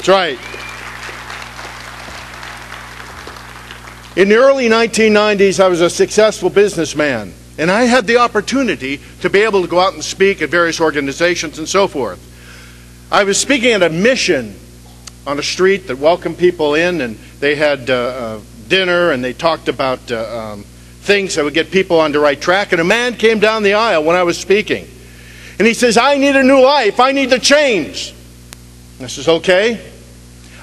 That's right. In the early 1990s, I was a successful businessman, and I had the opportunity to be able to go out and speak at various organizations and so forth. I was speaking at a mission on a street that welcomed people in, and they had dinner, and they talked about things that would get people on the right track. And a man came down the aisle when I was speaking, and he says, "I need a new life. I need to change." And I says, "Okay."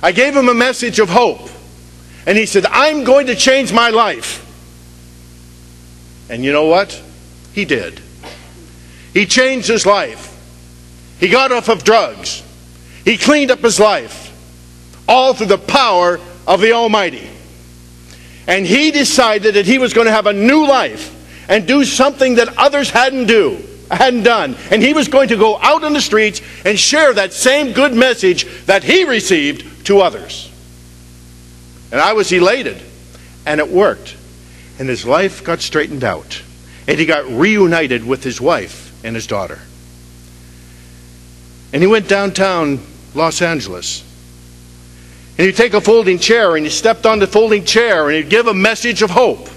I gave him a message of hope. And he said, "I'm going to change my life." And you know what? He did. He changed his life. He got off of drugs. He cleaned up his life. All through the power of the Almighty. And he decided that he was going to have a new life and do something that others hadn't done. And he was going to go out on the streets and share that same good message that he received to others. And I was elated, and it worked. And his life got straightened out. And he got reunited with his wife and his daughter. And he went downtown Los Angeles. And he'd take a folding chair, and he stepped on the folding chair, and he'd give a message of hope.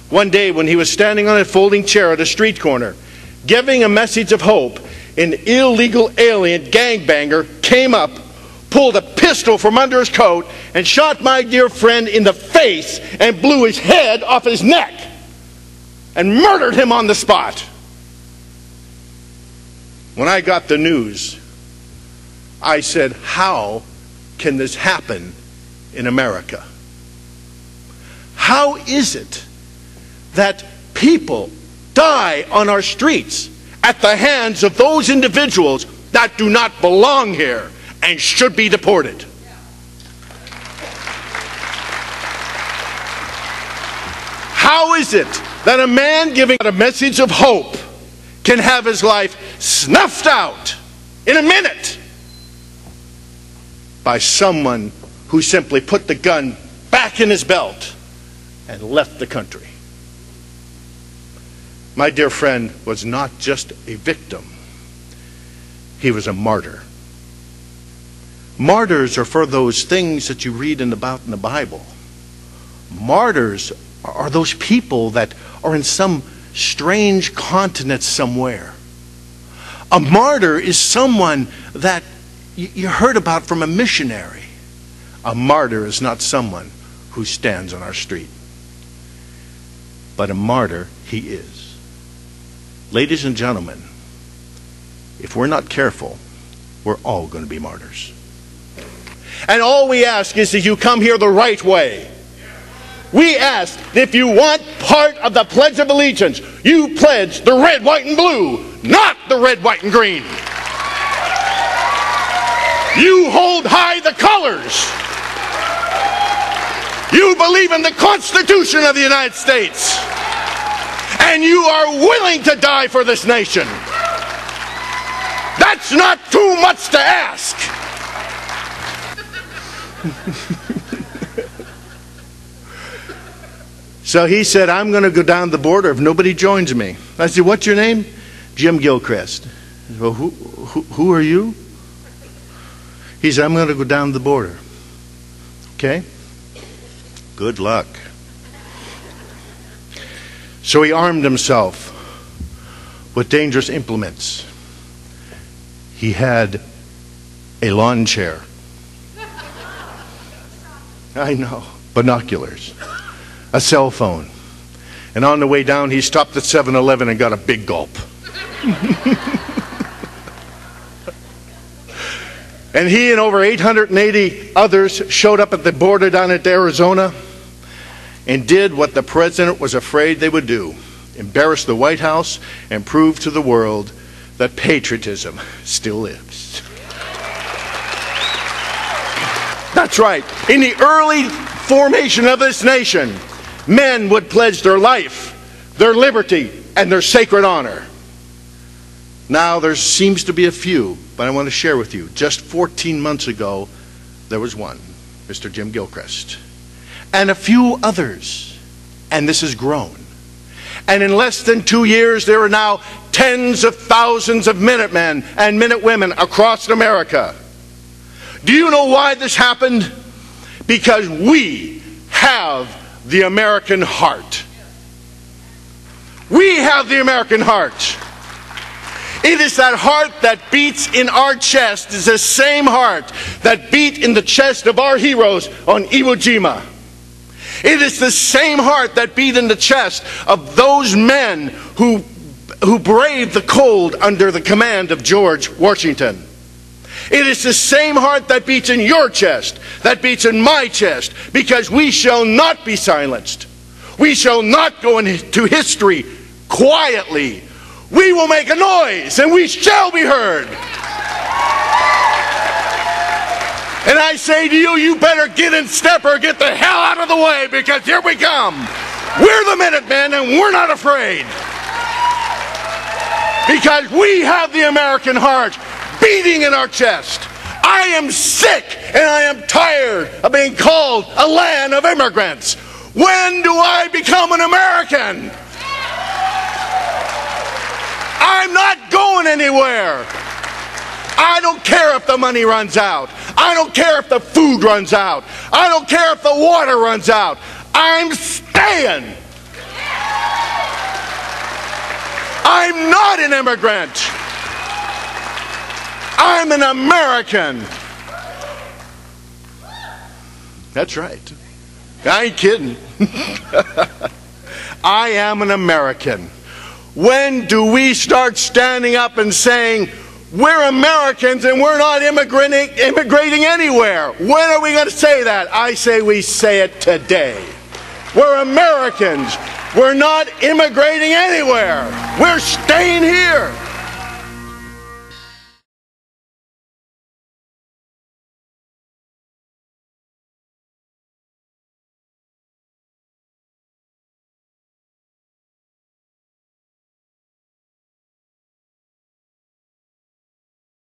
One day when he was standing on a folding chair at a street corner, giving a message of hope, an illegal alien gangbanger came up, pulled a pistol from under his coat, and shot my dear friend in the face and blew his head off his neck and murdered him on the spot. When I got the news, I said, "How can this happen in America? How is it that people die on our streets at the hands of those individuals that do not belong here and should be deported?" How is it that a man giving a message of hope can have his life snuffed out in a minute by someone who simply put the gun back in his belt and left the country? My dear friend was not just a victim, he was a martyr. Martyrs are for those things that you read about in the Bible. Martyrs are those people that are in some strange continent somewhere. A martyr is someone that you heard about from a missionary. A martyr is not someone who stands on our street. But a martyr he is. Ladies and gentlemen, if we're not careful, we're all going to be martyrs. And all we ask is that you come here the right way. We ask that if you want part of the Pledge of Allegiance, you pledge the red, white, and blue, not the red, white, and green. You hold high the colors. You believe in the Constitution of the United States. And you are willing to die for this nation. That's not too much to ask. So he said, "I'm going to go down the border if nobody joins me." I said, "What's your name?" "Jim Gilchrist." I said, "Well, who are you?" He said, "I'm going to go down the border." Okay? Good luck. So he armed himself with dangerous implements. He had a lawn chair. I know. Binoculars. A cell phone. And on the way down, he stopped at 7-Eleven and got a big gulp. And he and over 880 others showed up at the border down at Arizona and did what the president was afraid they would do: embarrass the White House and prove to the world that patriotism still lives. That's right. In the early formation of this nation, men would pledge their life, their liberty, and their sacred honor. Now there seems to be a few, but I want to share with you. Just 14 months ago, there was one, Mr. Jim Gilchrist, and a few others, and this has grown. And in less than 2 years, there are now tens of thousands of Minutemen and Minutewomen across America. Do you know why this happened? Because we have the American heart. We have the American heart. It is that heart that beats in our chest, is the same heart that beat in the chest of our heroes on Iwo Jima. It is the same heart that beat in the chest of those men who braved the cold under the command of George Washington. It is the same heart that beats in your chest, that beats in my chest, because we shall not be silenced. We shall not go into history quietly. We will make a noise, and we shall be heard. And I say to you, you better get in step or get the hell out of the way, because here we come. We're the Minutemen, and we're not afraid. Because we have the American heart beating in our chest. I am sick and I am tired of being called a land of immigrants. When do I become an American? I'm not going anywhere. I don't care if the money runs out. I don't care if the food runs out. I don't care if the water runs out. I'm staying. I'm not an immigrant. I'm an American. That's right. I ain't kidding. I am an American. When do we start standing up and saying, we're Americans and we're not immigrating anywhere? When are we going to say that? I say we say it today. We're Americans. We're not immigrating anywhere. We're staying here.